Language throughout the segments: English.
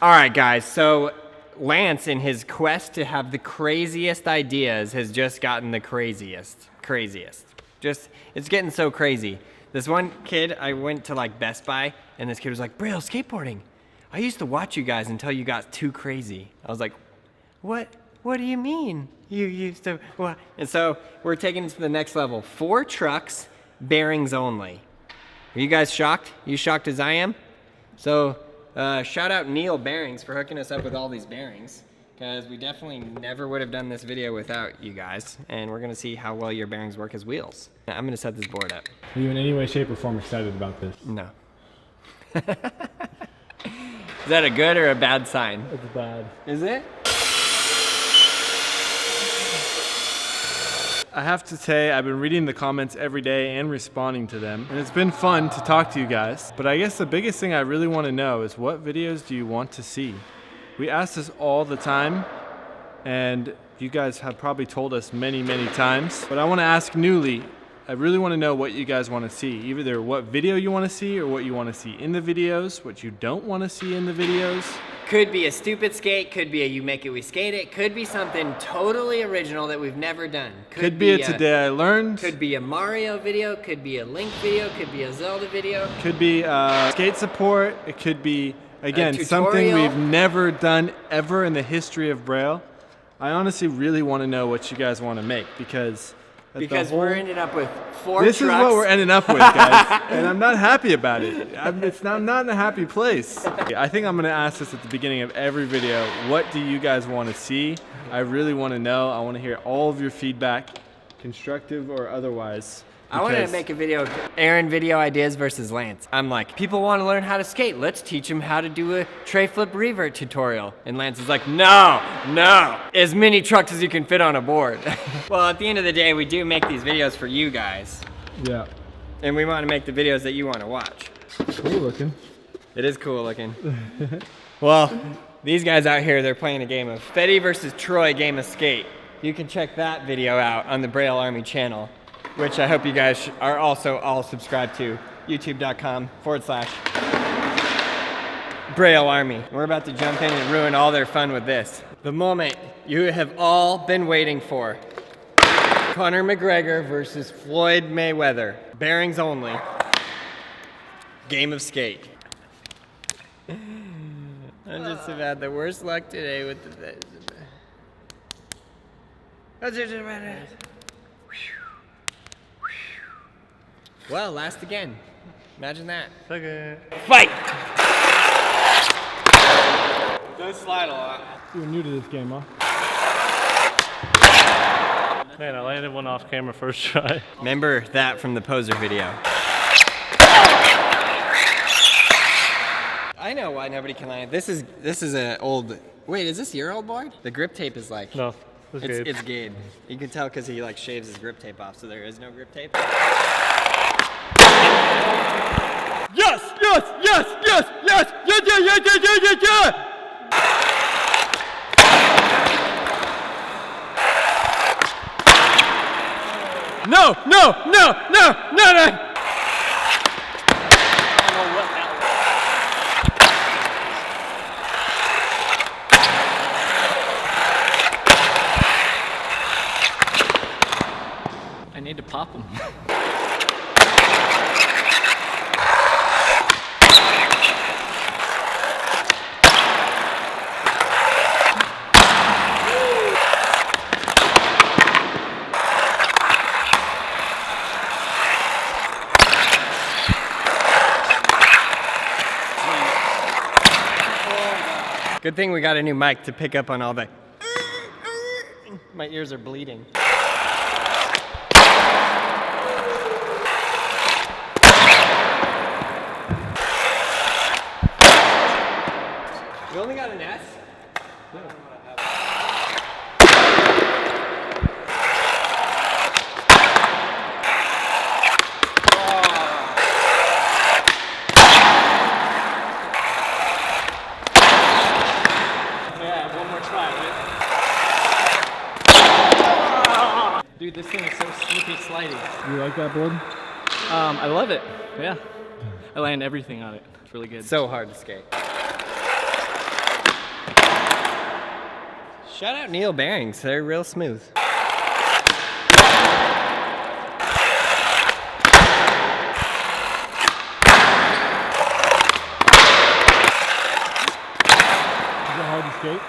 All right, guys, so Lance, in his quest to have the craziest ideas, has just gotten the craziest. Just, it's getting so crazy. This one kid, I went to like Best Buy, and this kid was like, Braille skateboarding. I used to watch you guys until you got too crazy. I was like, what do you mean? You used to, what? And so we're taking it to the next level. 4 trucks, bearings only. Are you guys shocked? You shocked as I am? So shout out Neil Bearings for hooking us up with all these bearings, because we definitely never would have done this video without you guys. And we're gonna see how well your bearings work as wheels. I'm gonna set this board up. Are you in any way, shape, or form excited about this? No. Is that a good or a bad sign? It's bad. Is it? I have to say, I've been reading the comments every day and responding to them, and it's been fun to talk to you guys. But I guess the biggest thing I really want to know is, what videos do you want to see? We ask this all the time, and you guys have probably told us many, many times. But I want to ask newly, I really want to know what you guys want to see. Either what video you want to see, or what you want to see in the videos, what you don't want to see in the videos. Could be a stupid skate, could be a you make it, we skate it, could be something totally original that we've never done. Could be a Today I Learned. Could be a Mario video, could be a Link video, could be a Zelda video. Could be skate support, it could be, again, something we've never done ever in the history of Braille. I honestly really want to know what you guys want to make, because we're ending up with 4 trucks. This is what we're ending up with, guys, and I'm not happy about it. I'm not in a happy place. I think I'm going to ask this at the beginning of every video. What do you guys want to see? I really want to know. I want to hear all of your feedback, constructive or otherwise. I wanted to make a video, Aaron video ideas versus Lance. I'm like, people want to learn how to skate. Let's teach them how to do a tray flip revert tutorial. And Lance is like, no, as many trucks as you can fit on a board. Well, at the end of the day, we do make these videos for you guys. Yeah. And we want to make the videos that you want to watch. Cool looking. It is cool looking. Well, these guys out here, they're playing a game of Fetty versus Troy game of skate. You can check that video out on the Braille Army channel, which I hope you guys are also all subscribed to, youtube.com/Braille Army. We're about to jump in and ruin all their fun with this. The moment you have all been waiting for. Conor McGregor versus Floyd Mayweather. Bearings only. Game of skate. I just have had the worst luck today with the... Well, last again. Imagine that. Okay. Fight! Don't slide a lot. You're new to this game, huh? Man, I landed one off camera first try. Remember that from the poser video. I know why nobody can land. This is an old... Wait, is this your old board? The grip tape is like... No, it's Gabe. You can tell because he like shaves his grip tape off, so there is no grip tape. Yes! No! I need to pop them. Good thing we got a new mic to pick up on all the... My ears are bleeding. You only got an S? Dude, this thing is so slippy slidey. You like that board? I love it. Yeah. I land everything on it. It's really good. So hard to skate. Shout out Neil bearings. They're real smooth. Hard to skate?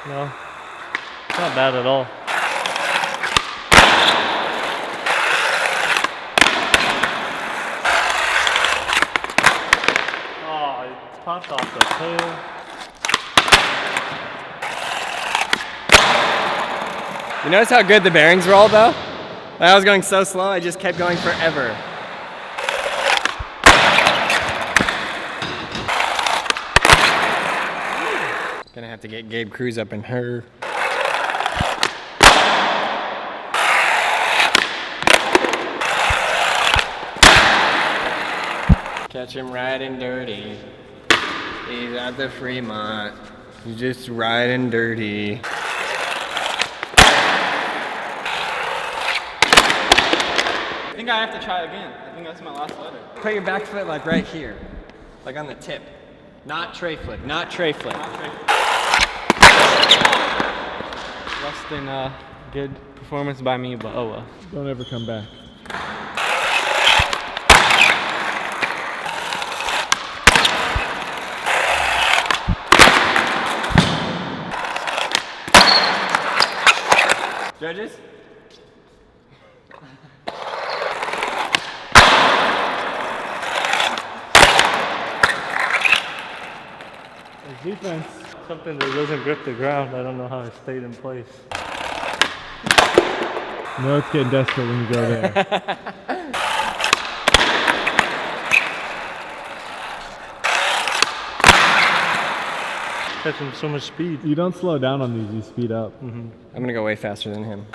No, it's not bad at all. Oh, it popped off the tail. You notice how good the bearings roll though? Like, I was going so slow, I just kept going forever. Gonna have to get Gabe Cruz up in her. Catch him riding dirty. He's at the Fremont. He's just riding dirty. I think I have to try again. I think that's my last letter. Put your back foot like right here. Like on the tip. Not tray flip, not tray flip. Less than good performance by me, but oh well. Don't ever come back. Judges? Defense. Something that doesn't grip the ground. I don't know how it stayed in place. No, it's getting desperate when you go there. Catching so much speed. You don't slow down on these, you speed up. I'm gonna go way faster than him.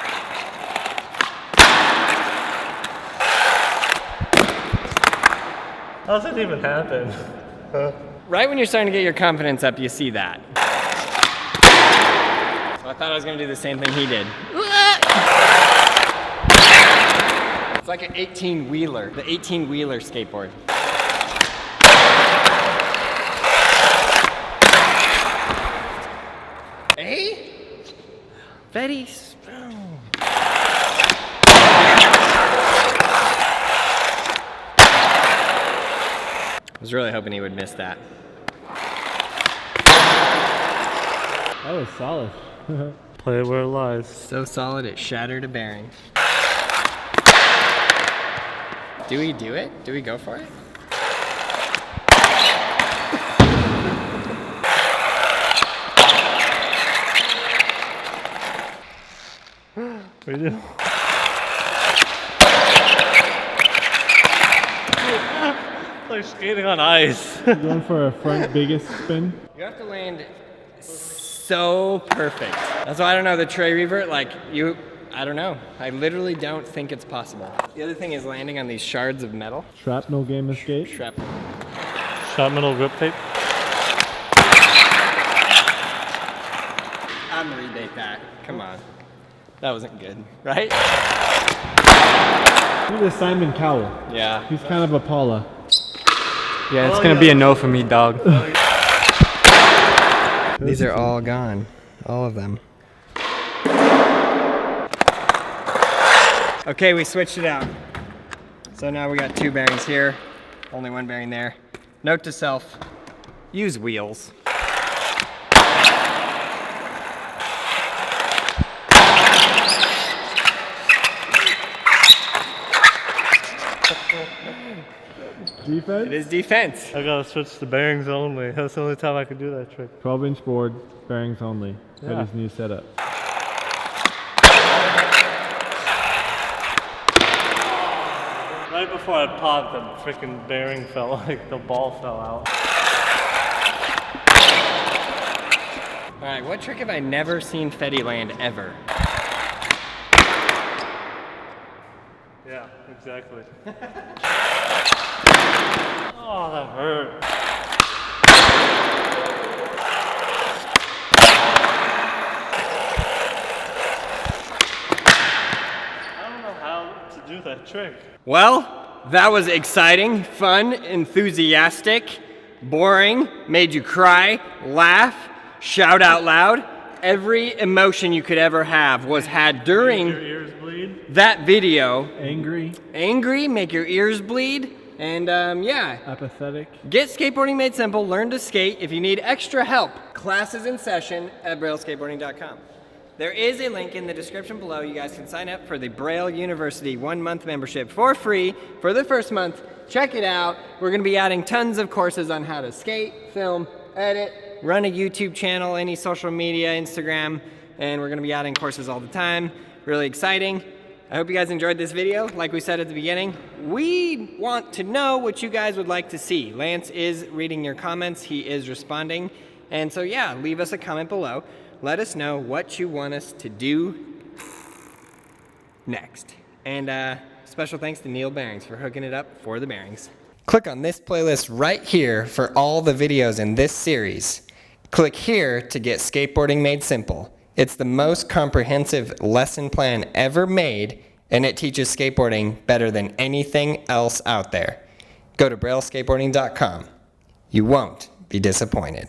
How does it even happen? Right when you're starting to get your confidence up, you see that. So I thought I was gonna do the same thing he did. It's like an 18-wheeler, the 18-wheeler skateboard. Eh? Very strong. I was really hoping he would miss that. That was solid. Play it where it lies. So solid it shattered a bearing. Do we do it? Do we go for it? We do. Like skating on ice. Going for a front biggest spin. You have to land so perfect. That's why I don't know, the tray revert, like I don't know. I literally don't think it's possible. The other thing is landing on these shards of metal. Shrapnel game of skate. Shrapnel. Shot metal grip tape. I'm gonna rebate that. Come on. That wasn't good, right? Look at Simon Cowell. Yeah. He's kind of a Paula. Yeah, it's gonna be a no for me, dog. These are all gone. All of them. Okay, we switched it out. So now we got 2 bearings here, only 1 bearing there. Note to self, use wheels. Defense? It is defense. I gotta switch to bearings only. That's the only time I can do that trick. 12-inch board, bearings only. Yeah. That is new setup. Right before I popped, the freaking bearing fell, like the ball fell out. All right, what trick have I never seen Fetty land ever? Yeah, exactly. Oh, that hurt. I don't know how to do that trick. Well, that was exciting, fun, enthusiastic, boring, made you cry, laugh, shout out loud. Every emotion you could ever have was had Your during ears bleed. that video. Angry, Angry, make your ears bleed, and yeah. apathetic. Get Skateboarding Made Simple, learn to skate. If you need extra help, classes in session at brailleskateboarding.com. There is a link in the description below. You guys can sign up for the Braille University 1-month membership for free for the first month. Check it out. We're gonna be adding tons of courses on how to skate, film, edit, run a YouTube channel, any social media, Instagram, and we're gonna be adding courses all the time. Really exciting. I hope you guys enjoyed this video. Like we said at the beginning, we want to know what you guys would like to see. Lance is reading your comments, he is responding. And so yeah, leave us a comment below. Let us know what you want us to do next. And special thanks to Neil Bearings for hooking it up for the bearings. Click on this playlist right here for all the videos in this series. Click here to get Skateboarding Made Simple. It's the most comprehensive lesson plan ever made, and it teaches skateboarding better than anything else out there. Go to brailleskateboarding.com. You won't be disappointed.